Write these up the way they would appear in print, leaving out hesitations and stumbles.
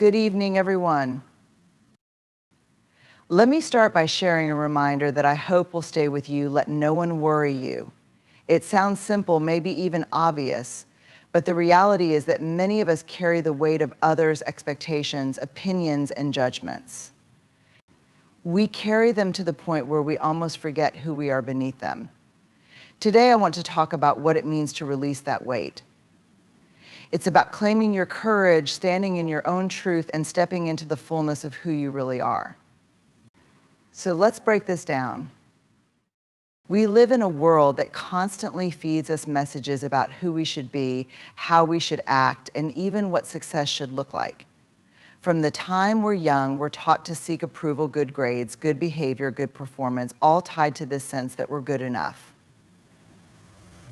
Good evening, everyone. Let me start by sharing a reminder that I hope will stay with you. Let no one worry you. It sounds simple, maybe even obvious, but the reality is that many of us carry the weight of others' expectations, opinions, and judgments. We carry them to the point where we almost forget who we are beneath them. Today, I want to talk about what it means to release that weight. It's about claiming your courage, standing in your own truth, and stepping into the fullness of who you really are. So let's break this down. We live in a world that constantly feeds us messages about who we should be, how we should act, and even what success should look like. From the time we're young, we're taught to seek approval, good grades, good behavior, good performance, all tied to this sense that we're good enough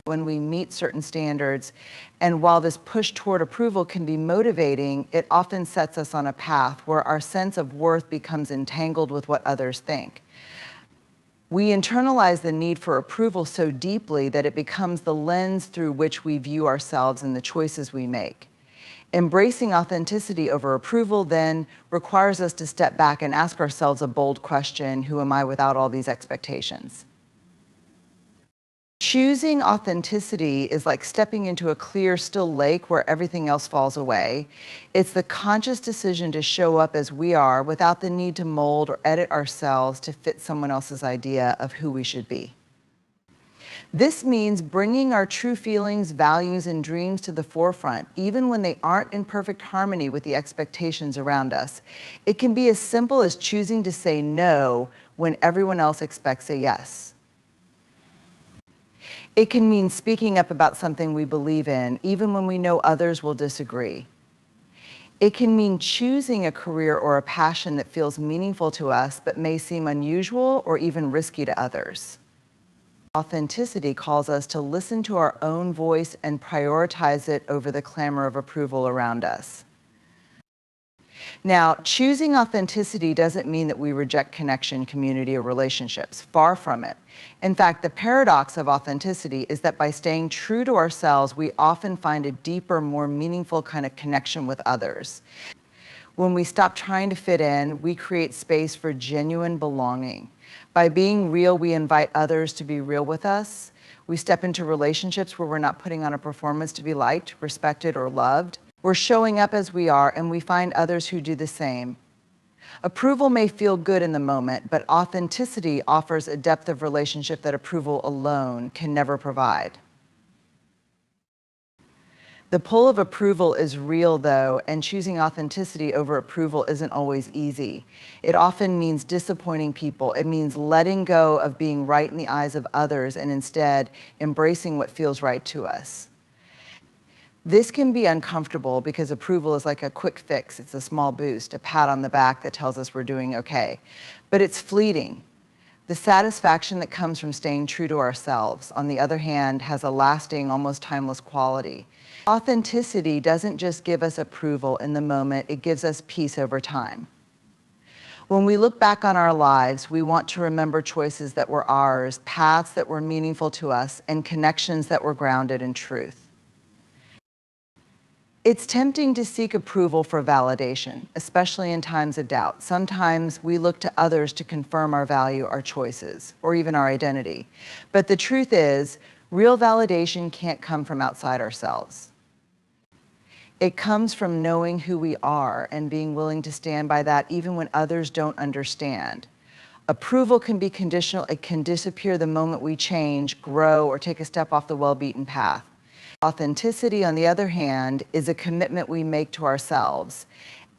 when we meet certain standards. And while this push toward approval can be motivating, it often sets us on a path where our sense of worth becomes entangled with what others think. We internalize the need for approval so deeply that it becomes the lens through which we view ourselves and the choices we make. Embracing authenticity over approval then requires us to step back and ask ourselves a bold question: who am I without all these expectations? Choosing authenticity is like stepping into a clear, still lake where everything else falls away. It's the conscious decision to show up as we are without the need to mold or edit ourselves to fit someone else's idea of who we should be. This means bringing our true feelings, values, and dreams to the forefront, even when they aren't in perfect harmony with the expectations around us. It can be as simple as choosing to say no when everyone else expects a yes. It can mean speaking up about something we believe in, even when we know others will disagree. It can mean choosing a career or a passion that feels meaningful to us, but may seem unusual or even risky to others. Authenticity calls us to listen to our own voice and prioritize it over the clamor of approval around us. Now, choosing authenticity doesn't mean that we reject connection, community, or relationships. Far from it. In fact, the paradox of authenticity is that by staying true to ourselves, we often find a deeper, more meaningful kind of connection with others. When we stop trying to fit in, we create space for genuine belonging. By being real, we invite others to be real with us. We step into relationships where we're not putting on a performance to be liked, respected, or loved. We're showing up as we are, and we find others who do the same. Approval may feel good in the moment, but authenticity offers a depth of relationship that approval alone can never provide. The pull of approval is real, though, and choosing authenticity over approval isn't always easy. It often means disappointing people. It means letting go of being right in the eyes of others and instead embracing what feels right to us. This can be uncomfortable because approval is like a quick fix. It's a small boost, a pat on the back that tells us we're doing okay. But it's fleeting. The satisfaction that comes from staying true to ourselves, on the other hand, has a lasting, almost timeless quality. Authenticity doesn't just give us approval in the moment, it gives us peace over time. When we look back on our lives, we want to remember choices that were ours, paths that were meaningful to us, and connections that were grounded in truth. It's tempting to seek approval for validation, especially in times of doubt. Sometimes we look to others to confirm our value, our choices, or even our identity. But the truth is, real validation can't come from outside ourselves. It comes from knowing who we are and being willing to stand by that even when others don't understand. Approval can be conditional. It can disappear the moment we change, grow, or take a step off the well-beaten path. Authenticity, on the other hand, is a commitment we make to ourselves,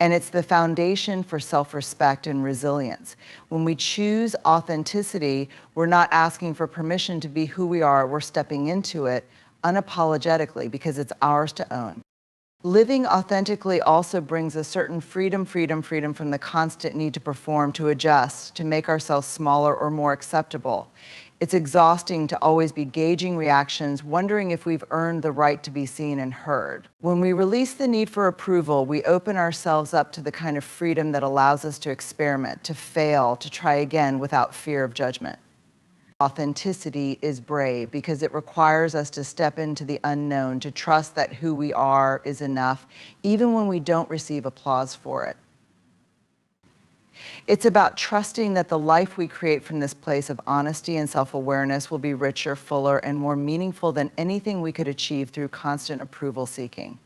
and it's the foundation for self-respect and resilience. When we choose authenticity, we're not asking for permission to be who we are, we're stepping into it unapologetically because it's ours to own. Living authentically also brings a certain freedom from the constant need to perform, to adjust, to make ourselves smaller or more acceptable. It's exhausting to always be gauging reactions, wondering if we've earned the right to be seen and heard. When we release the need for approval, we open ourselves up to the kind of freedom that allows us to experiment, to fail, to try again without fear of judgment. Authenticity is brave because it requires us to step into the unknown, to trust that who we are is enough, even when we don't receive applause for it. It's about trusting that the life we create from this place of honesty and self-awareness will be richer, fuller, and more meaningful than anything we could achieve through constant approval seeking.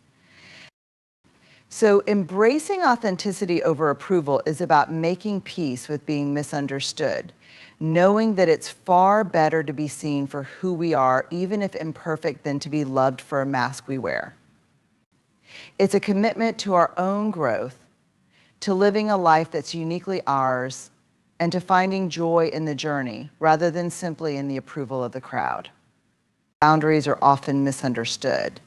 So embracing authenticity over approval is about making peace with being misunderstood, knowing that it's far better to be seen for who we are, even if imperfect, than to be loved for a mask we wear. It's a commitment to our own growth, to living a life that's uniquely ours, and to finding joy in the journey rather than simply in the approval of the crowd. Boundaries are often misunderstood.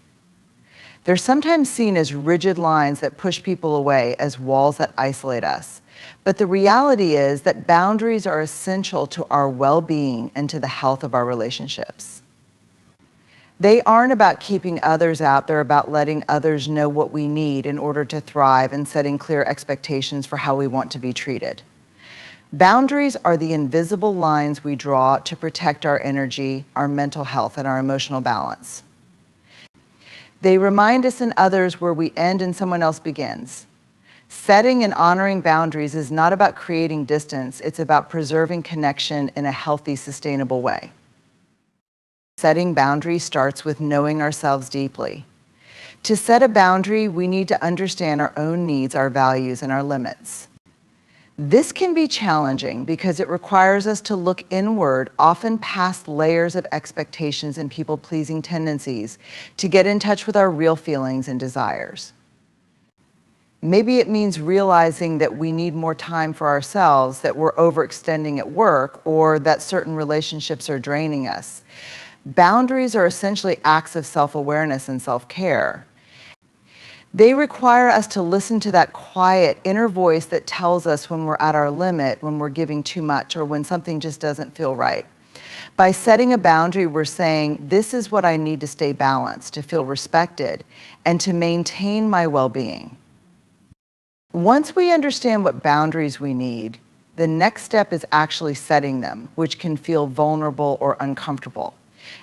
They're sometimes seen as rigid lines that push people away, as walls that isolate us. But the reality is that boundaries are essential to our well-being and to the health of our relationships. They aren't about keeping others out, they're about letting others know what we need in order to thrive and setting clear expectations for how we want to be treated. Boundaries are the invisible lines we draw to protect our energy, our mental health, and our emotional balance. They remind us and others where we end and someone else begins. Setting and honoring boundaries is not about creating distance, it's about preserving connection in a healthy, sustainable way. Setting boundaries starts with knowing ourselves deeply. To set a boundary, we need to understand our own needs, our values, and our limits. This can be challenging because it requires us to look inward, often past layers of expectations and people-pleasing tendencies, to get in touch with our real feelings and desires. Maybe it means realizing that we need more time for ourselves, that we're overextending at work, or that certain relationships are draining us. Boundaries are essentially acts of self-awareness and self-care. They require us to listen to that quiet inner voice that tells us when we're at our limit, when we're giving too much, or when something just doesn't feel right. By setting a boundary, we're saying, this is what I need to stay balanced, to feel respected, and to maintain my well-being. Once we understand what boundaries we need, the next step is actually setting them, which can feel vulnerable or uncomfortable,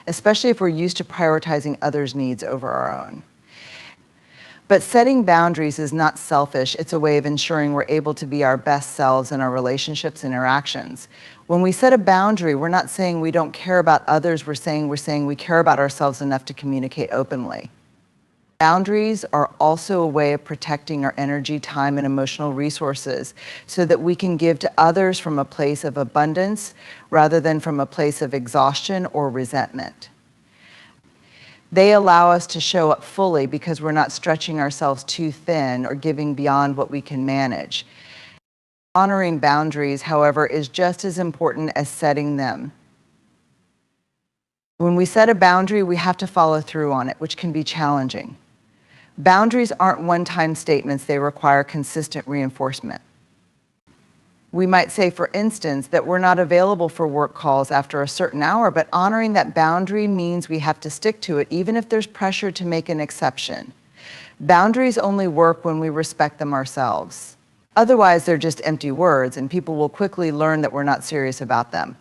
especially if we're used to prioritizing others' needs over our own. But setting boundaries is not selfish. It's a way of ensuring we're able to be our best selves in our relationships and interactions. When we set a boundary, we're not saying we don't care about others. We're saying we care about ourselves enough to communicate openly. Boundaries are also a way of protecting our energy, time, and emotional resources so that we can give to others from a place of abundance rather than from a place of exhaustion or resentment. They allow us to show up fully because we're not stretching ourselves too thin or giving beyond what we can manage. Honoring boundaries, however, is just as important as setting them. When we set a boundary, we have to follow through on it, which can be challenging. Boundaries aren't one-time statements, they require consistent reinforcement. We might say, for instance, that we're not available for work calls after a certain hour, but honoring that boundary means we have to stick to it, even if there's pressure to make an exception. Boundaries only work when we respect them ourselves. Otherwise, they're just empty words, and people will quickly learn that we're not serious about them.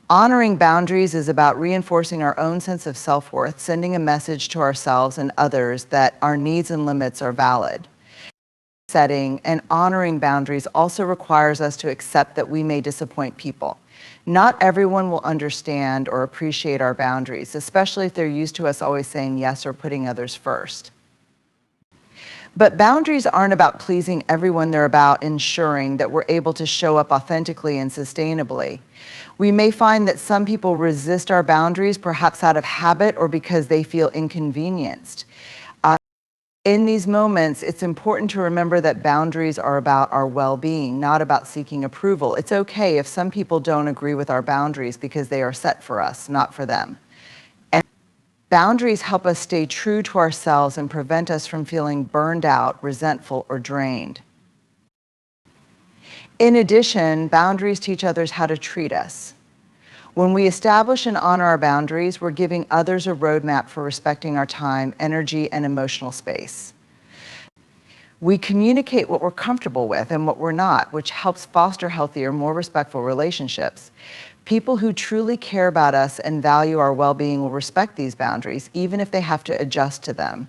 Honoring boundaries is about reinforcing our own sense of self-worth, sending a message to ourselves and others that our needs and limits are valid. Setting and honoring boundaries also requires us to accept that we may disappoint people. Not everyone will understand or appreciate our boundaries, especially if they're used to us always saying yes or putting others first. But boundaries aren't about pleasing everyone, they're about ensuring that we're able to show up authentically and sustainably. We may find that some people resist our boundaries, perhaps out of habit or because they feel inconvenienced. In these moments, it's important to remember that boundaries are about our well-being, not about seeking approval. It's okay if some people don't agree with our boundaries because they are set for us, not for them. And boundaries help us stay true to ourselves and prevent us from feeling burned out, resentful, or drained. In addition, boundaries teach others how to treat us. When we establish and honor our boundaries, we're giving others a roadmap for respecting our time, energy, and emotional space. We communicate what we're comfortable with and what we're not, which helps foster healthier, more respectful relationships. People who truly care about us and value our well-being will respect these boundaries, even if they have to adjust to them.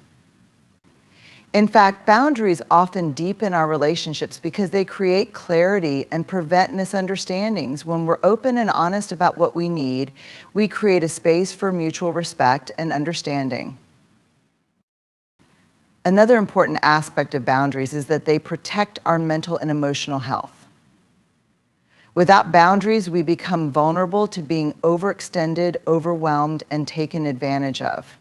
In fact, boundaries often deepen our relationships because they create clarity and prevent misunderstandings. When we're open and honest about what we need, we create a space for mutual respect and understanding. Another important aspect of boundaries is that they protect our mental and emotional health. Without boundaries, we become vulnerable to being overextended, overwhelmed, and taken advantage of.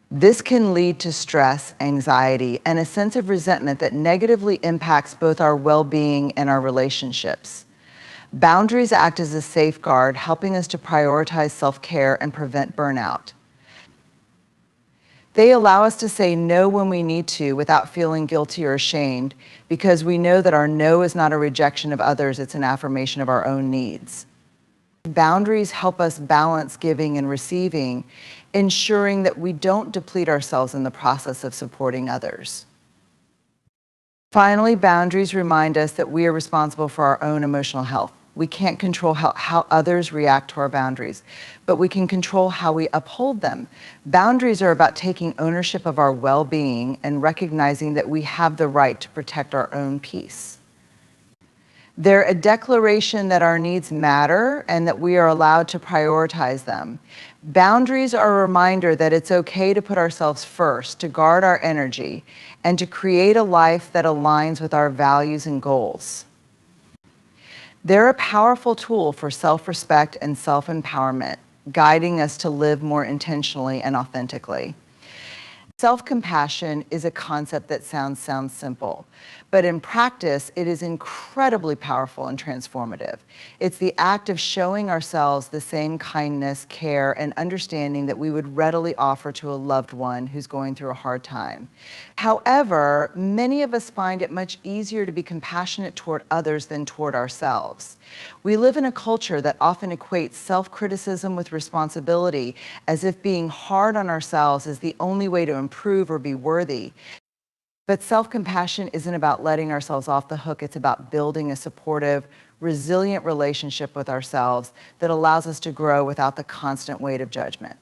This can lead to stress, anxiety, and a sense of resentment that negatively impacts both our well-being and our relationships. Boundaries act as a safeguard, helping us to prioritize self-care and prevent burnout. They allow us to say no when we need to without feeling guilty or ashamed, because we know that our no is not a rejection of others, it's an affirmation of our own needs. Boundaries help us balance giving and receiving, ensuring that we don't deplete ourselves in the process of supporting others. Finally, boundaries remind us that we are responsible for our own emotional health. We can't control how others react to our boundaries, but we can control how we uphold them. Boundaries are about taking ownership of our well-being and recognizing that we have the right to protect our own peace. They're a declaration that our needs matter and that we are allowed to prioritize them. Boundaries are a reminder that it's okay to put ourselves first, to guard our energy, and to create a life that aligns with our values and goals. They're a powerful tool for self-respect and self-empowerment, guiding us to live more intentionally and authentically. Self-compassion is a concept that sounds simple, but in practice, it is incredibly powerful and transformative. It's the act of showing ourselves the same kindness, care, and understanding that we would readily offer to a loved one who's going through a hard time. However, many of us find it much easier to be compassionate toward others than toward ourselves. We live in a culture that often equates self-criticism with responsibility, as if being hard on ourselves is the only way to improve or be worthy. But self-compassion isn't about letting ourselves off the hook. It's about building a supportive, resilient relationship with ourselves that allows us to grow without the constant weight of judgment.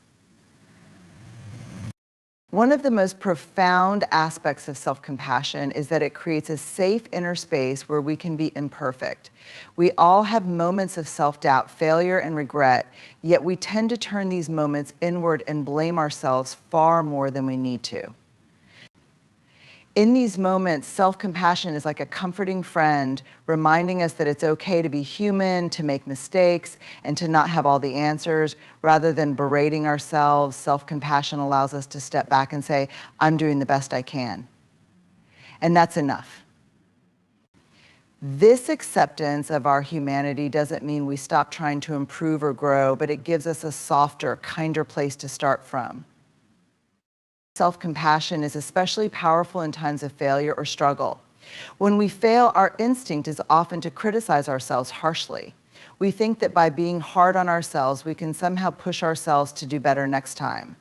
One of the most profound aspects of self-compassion is that it creates a safe inner space where we can be imperfect. We all have moments of self-doubt, failure, and regret, yet we tend to turn these moments inward and blame ourselves far more than we need to. In these moments, self-compassion is like a comforting friend, reminding us that it's okay to be human, to make mistakes, and to not have all the answers. Rather than berating ourselves, self-compassion allows us to step back and say, I'm doing the best I can. And that's enough. This acceptance of our humanity doesn't mean we stop trying to improve or grow, but it gives us a softer, kinder place to start from. Self-compassion is especially powerful in times of failure or struggle. When we fail, our instinct is often to criticize ourselves harshly. We think that by being hard on ourselves, we can somehow push ourselves to do better next time.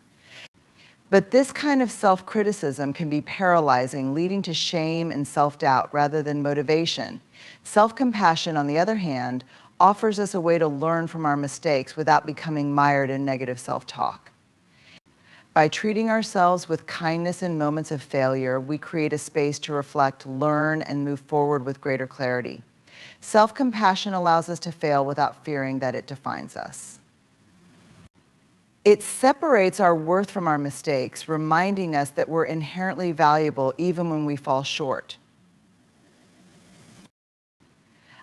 But this kind of self-criticism can be paralyzing, leading to shame and self-doubt rather than motivation. Self-compassion, on the other hand, offers us a way to learn from our mistakes without becoming mired in negative self-talk. By treating ourselves with kindness in moments of failure, we create a space to reflect, learn, and move forward with greater clarity. Self-compassion allows us to fail without fearing that it defines us. It separates our worth from our mistakes, reminding us that we're inherently valuable even when we fall short.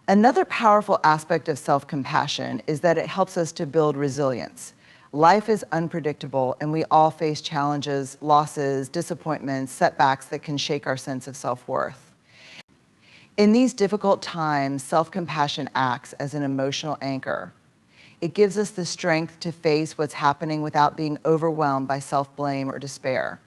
Another powerful aspect of self-compassion is that it helps us to build resilience. Life is unpredictable, and we all face challenges, losses, disappointments, setbacks that can shake our sense of self-worth. In these difficult times, self-compassion acts as an emotional anchor. It gives us the strength to face what's happening without being overwhelmed by self-blame or despair.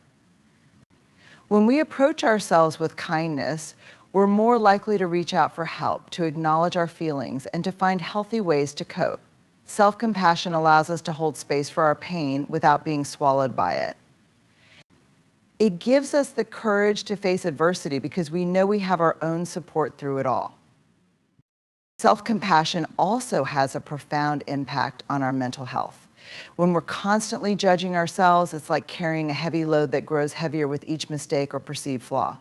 When we approach ourselves with kindness, we're more likely to reach out for help, to acknowledge our feelings, and to find healthy ways to cope. Self-compassion allows us to hold space for our pain without being swallowed by it. It gives us the courage to face adversity because we know we have our own support through it all. Self-compassion also has a profound impact on our mental health. When we're constantly judging ourselves, it's like carrying a heavy load that grows heavier with each mistake or perceived flaw.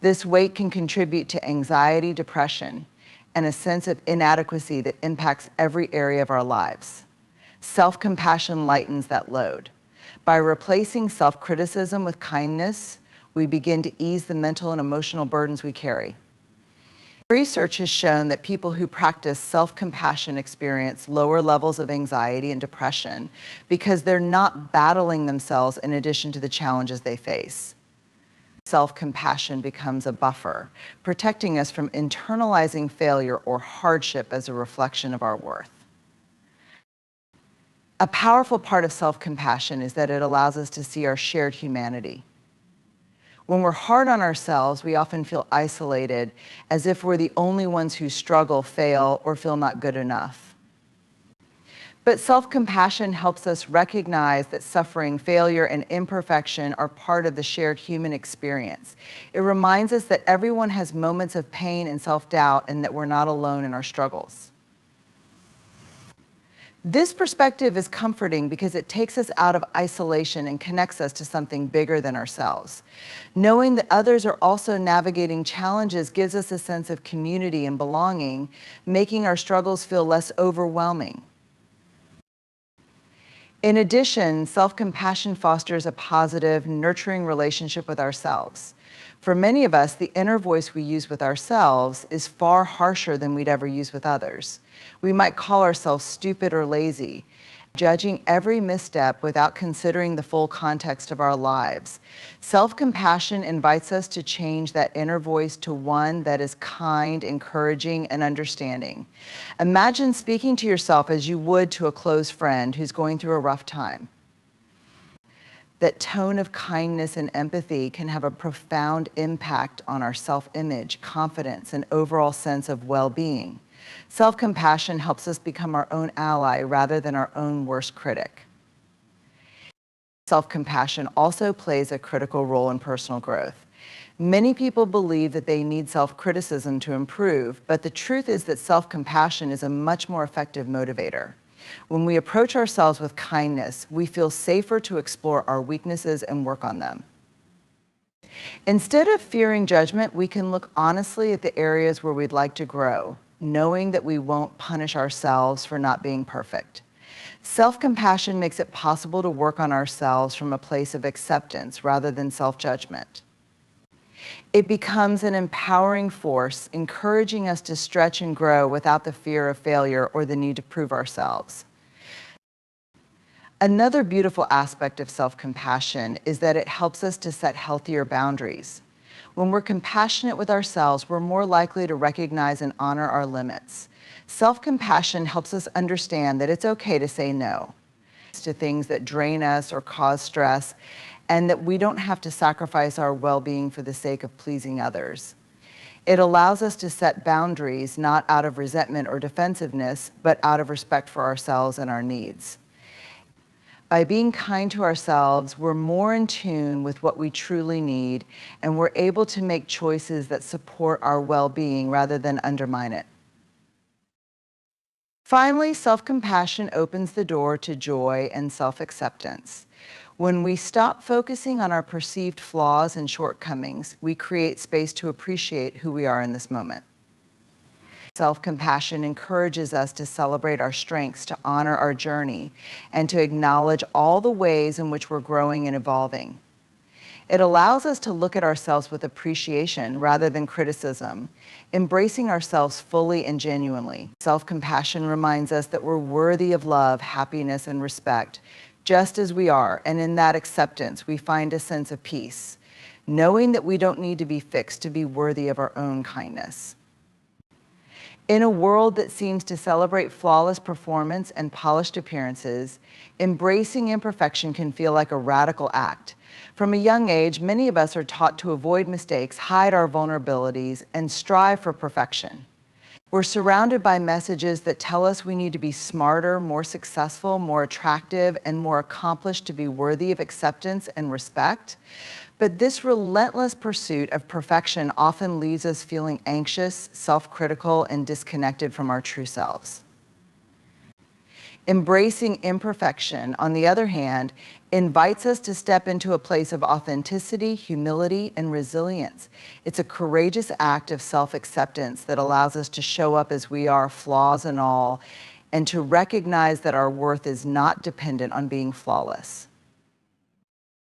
This weight can contribute to anxiety, depression, and a sense of inadequacy that impacts every area of our lives. Self-compassion lightens that load. By replacing self-criticism with kindness, we begin to ease the mental and emotional burdens we carry. Research has shown that people who practice self-compassion experience lower levels of anxiety and depression because they're not battling themselves in addition to the challenges they face. Self-compassion becomes a buffer, protecting us from internalizing failure or hardship as a reflection of our worth. A powerful part of self-compassion is that it allows us to see our shared humanity. When we're hard on ourselves, we often feel isolated, as if we're the only ones who struggle, fail, or feel not good enough. But self-compassion helps us recognize that suffering, failure, and imperfection are part of the shared human experience. It reminds us that everyone has moments of pain and self-doubt, and that we're not alone in our struggles. This perspective is comforting because it takes us out of isolation and connects us to something bigger than ourselves. Knowing that others are also navigating challenges gives us a sense of community and belonging, making our struggles feel less overwhelming. In addition, self-compassion fosters a positive, nurturing relationship with ourselves. For many of us, the inner voice we use with ourselves is far harsher than we'd ever use with others. We might call ourselves stupid or lazy, judging every misstep without considering the full context of our lives. Self-compassion invites us to change that inner voice to one that is kind, encouraging, and understanding. Imagine speaking to yourself as you would to a close friend who's going through a rough time. That tone of kindness and empathy can have a profound impact on our self-image, confidence, and overall sense of well-being. Self-compassion helps us become our own ally rather than our own worst critic. Self-compassion also plays a critical role in personal growth. Many people believe that they need self-criticism to improve, but the truth is that self-compassion is a much more effective motivator. When we approach ourselves with kindness, we feel safer to explore our weaknesses and work on them. Instead of fearing judgment, we can look honestly at the areas where we'd like to grow, knowing that we won't punish ourselves for not being perfect. Self-compassion makes it possible to work on ourselves from a place of acceptance rather than self-judgment. It becomes an empowering force, encouraging us to stretch and grow without the fear of failure or the need to prove ourselves. Another beautiful aspect of self-compassion is that it helps us to set healthier boundaries. When we're compassionate with ourselves, we're more likely to recognize and honor our limits. Self-compassion helps us understand that it's okay to say no to things that drain us or cause stress, and that we don't have to sacrifice our well-being for the sake of pleasing others. It allows us to set boundaries not out of resentment or defensiveness, but out of respect for ourselves and our needs. By being kind to ourselves, we're more in tune with what we truly need, and we're able to make choices that support our well-being rather than undermine it. Finally, self-compassion opens the door to joy and self-acceptance. When we stop focusing on our perceived flaws and shortcomings, we create space to appreciate who we are in this moment. Self-compassion encourages us to celebrate our strengths, to honor our journey, and to acknowledge all the ways in which we're growing and evolving. It allows us to look at ourselves with appreciation rather than criticism, embracing ourselves fully and genuinely. Self-compassion reminds us that we're worthy of love, happiness, and respect, just as we are, and in that acceptance, we find a sense of peace, knowing that we don't need to be fixed to be worthy of our own kindness. In a world that seems to celebrate flawless performance and polished appearances, embracing imperfection can feel like a radical act. From a young age, many of us are taught to avoid mistakes, hide our vulnerabilities, and strive for perfection. We're surrounded by messages that tell us we need to be smarter, more successful, more attractive, and more accomplished to be worthy of acceptance and respect. But this relentless pursuit of perfection often leaves us feeling anxious, self-critical, and disconnected from our true selves. Embracing imperfection, on the other hand, invites us to step into a place of authenticity, humility, and resilience. It's a courageous act of self-acceptance that allows us to show up as we are, flaws and all, and to recognize that our worth is not dependent on being flawless.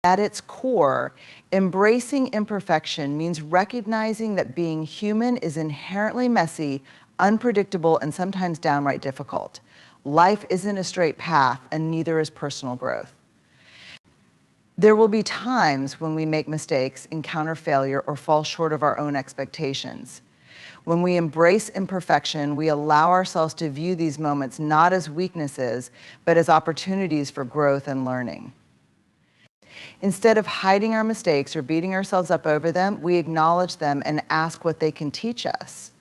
At its core, embracing imperfection means recognizing that being human is inherently messy, unpredictable, and sometimes downright difficult. Life isn't a straight path, and neither is personal growth. There will be times when we make mistakes, encounter failure, or fall short of our own expectations. When we embrace imperfection, we allow ourselves to view these moments not as weaknesses, but as opportunities for growth and learning. Instead of hiding our mistakes or beating ourselves up over them, we acknowledge them and ask what they can teach us.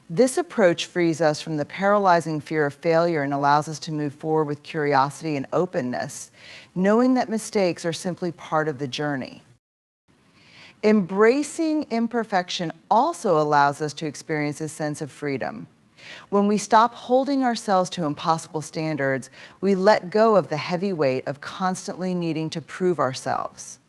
This approach frees us from the paralyzing fear of failure and allows us to move forward with curiosity and openness, knowing that mistakes are simply part of the journey. Embracing imperfection also allows us to experience a sense of freedom. When we stop holding ourselves to impossible standards, we let go of the heavy weight of constantly needing to prove ourselves.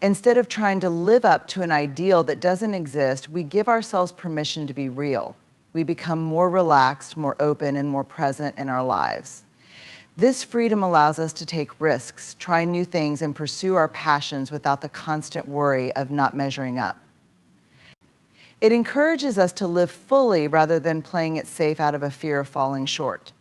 Instead of trying to live up to an ideal that doesn't exist, we give ourselves permission to be real. We become more relaxed, more open, and more present in our lives. This freedom allows us to take risks, try new things, and pursue our passions without the constant worry of not measuring up. It encourages us to live fully rather than playing it safe out of a fear of falling short.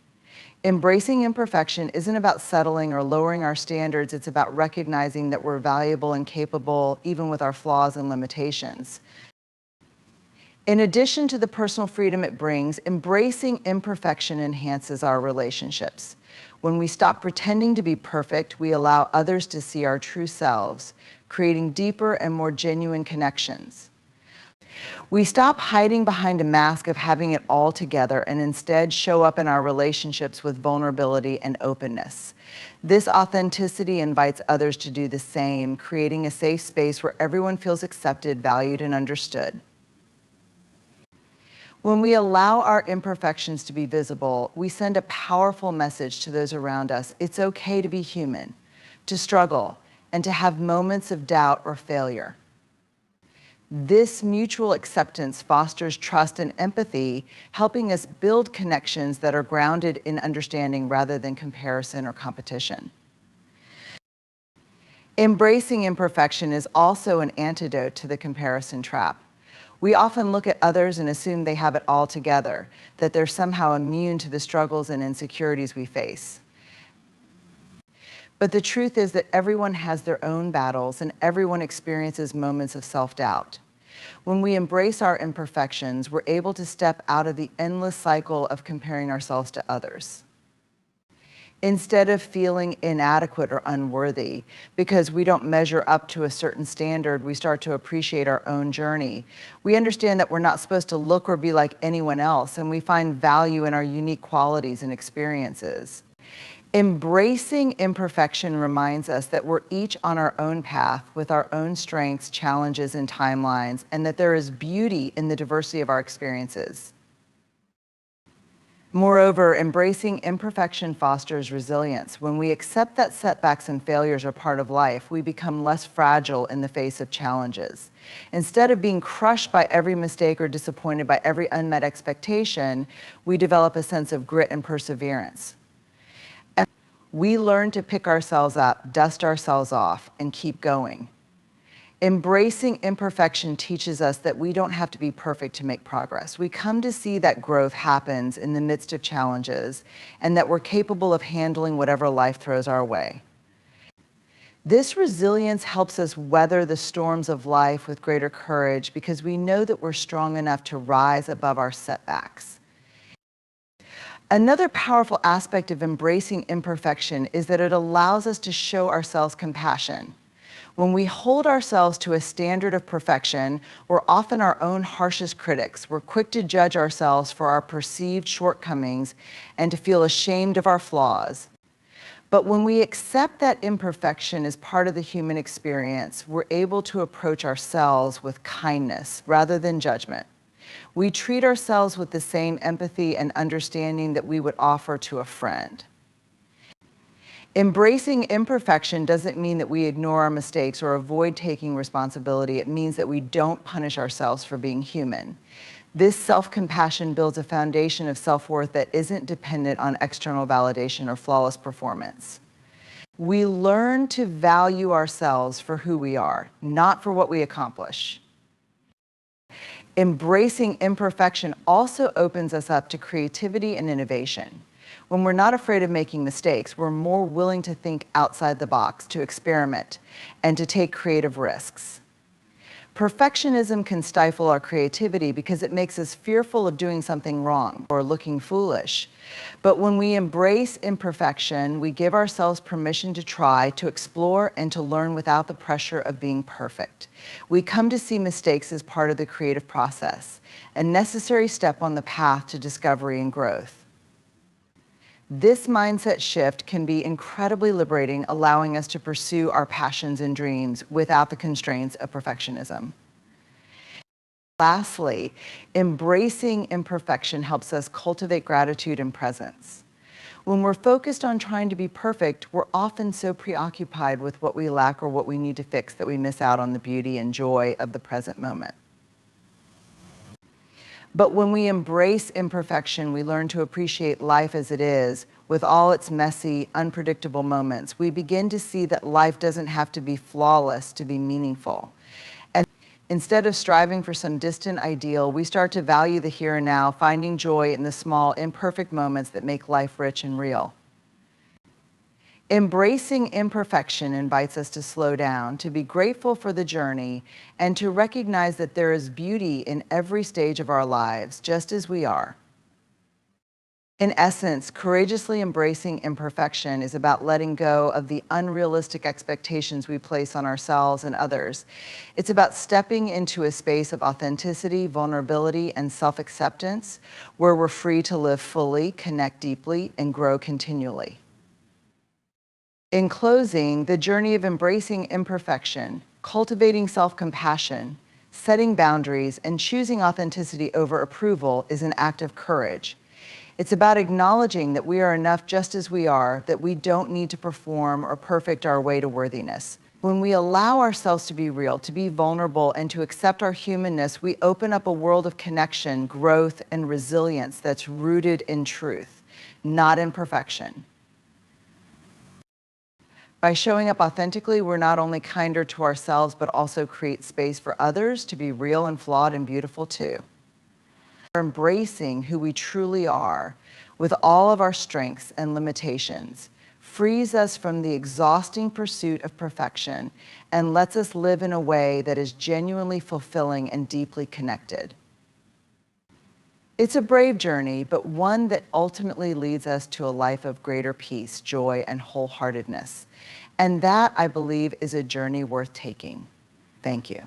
Embracing imperfection isn't about settling or lowering our standards, it's about recognizing that we're valuable and capable even with our flaws and limitations. In addition to the personal freedom it brings, embracing imperfection enhances our relationships. When we stop pretending to be perfect, we allow others to see our true selves, creating deeper and more genuine connections. We stop hiding behind a mask of having it all together and instead show up in our relationships with vulnerability and openness. This authenticity invites others to do the same, creating a safe space where everyone feels accepted, valued, and understood. When we allow our imperfections to be visible, we send a powerful message to those around us. It's okay to be human, to struggle, and to have moments of doubt or failure. This mutual acceptance fosters trust and empathy, helping us build connections that are grounded in understanding rather than comparison or competition. Embracing imperfection is also an antidote to the comparison trap. We often look at others and assume they have it all together, that they're somehow immune to the struggles and insecurities we face. But the truth is that everyone has their own battles and everyone experiences moments of self-doubt. When we embrace our imperfections, we're able to step out of the endless cycle of comparing ourselves to others. Instead of feeling inadequate or unworthy because we don't measure up to a certain standard, we start to appreciate our own journey. We understand that we're not supposed to look or be like anyone else, and we find value in our unique qualities and experiences. Embracing imperfection reminds us that we're each on our own path with our own strengths, challenges, and timelines, and that there is beauty in the diversity of our experiences. Moreover, embracing imperfection fosters resilience. When we accept that setbacks and failures are part of life, we become less fragile in the face of challenges. Instead of being crushed by every mistake or disappointed by every unmet expectation, we develop a sense of grit and perseverance. We learn to pick ourselves up, dust ourselves off, and keep going. Embracing imperfection teaches us that we don't have to be perfect to make progress. We come to see that growth happens in the midst of challenges and that we're capable of handling whatever life throws our way. This resilience helps us weather the storms of life with greater courage because we know that we're strong enough to rise above our setbacks. Another powerful aspect of embracing imperfection is that it allows us to show ourselves compassion. When we hold ourselves to a standard of perfection, we're often our own harshest critics. We're quick to judge ourselves for our perceived shortcomings and to feel ashamed of our flaws. But when we accept that imperfection is part of the human experience, we're able to approach ourselves with kindness rather than judgment. We treat ourselves with the same empathy and understanding that we would offer to a friend. Embracing imperfection doesn't mean that we ignore our mistakes or avoid taking responsibility. It means that we don't punish ourselves for being human. This self-compassion builds a foundation of self-worth that isn't dependent on external validation or flawless performance. We learn to value ourselves for who we are, not for what we accomplish. Embracing imperfection also opens us up to creativity and innovation. When we're not afraid of making mistakes, we're more willing to think outside the box, to experiment, and to take creative risks. Perfectionism can stifle our creativity because it makes us fearful of doing something wrong or looking foolish. But when we embrace imperfection, we give ourselves permission to try, to explore, and to learn without the pressure of being perfect. We come to see mistakes as part of the creative process, a necessary step on the path to discovery and growth. This mindset shift can be incredibly liberating, allowing us to pursue our passions and dreams without the constraints of perfectionism. Lastly, embracing imperfection helps us cultivate gratitude and presence. When we're focused on trying to be perfect, we're often so preoccupied with what we lack or what we need to fix that we miss out on the beauty and joy of the present moment. But when we embrace imperfection, we learn to appreciate life as it is, with all its messy, unpredictable moments. We begin to see that life doesn't have to be flawless to be meaningful. And instead of striving for some distant ideal, we start to value the here and now, finding joy in the small, imperfect moments that make life rich and real. Embracing imperfection invites us to slow down, to be grateful for the journey, and to recognize that there is beauty in every stage of our lives, just as we are. In essence, courageously embracing imperfection is about letting go of the unrealistic expectations we place on ourselves and others. It's about stepping into a space of authenticity, vulnerability, and self-acceptance, where we're free to live fully, connect deeply, and grow continually. In closing, the journey of embracing imperfection, cultivating self-compassion, setting boundaries, and choosing authenticity over approval is an act of courage. It's about acknowledging that we are enough just as we are, that we don't need to perform or perfect our way to worthiness. When we allow ourselves to be real, to be vulnerable, and to accept our humanness, we open up a world of connection, growth, and resilience that's rooted in truth, not in perfection. By showing up authentically, we're not only kinder to ourselves, but also create space for others to be real and flawed and beautiful too. Embracing who we truly are, with all of our strengths and limitations, frees us from the exhausting pursuit of perfection and lets us live in a way that is genuinely fulfilling and deeply connected. It's a brave journey, but one that ultimately leads us to a life of greater peace, joy, and wholeheartedness. And that, I believe, is a journey worth taking. Thank you.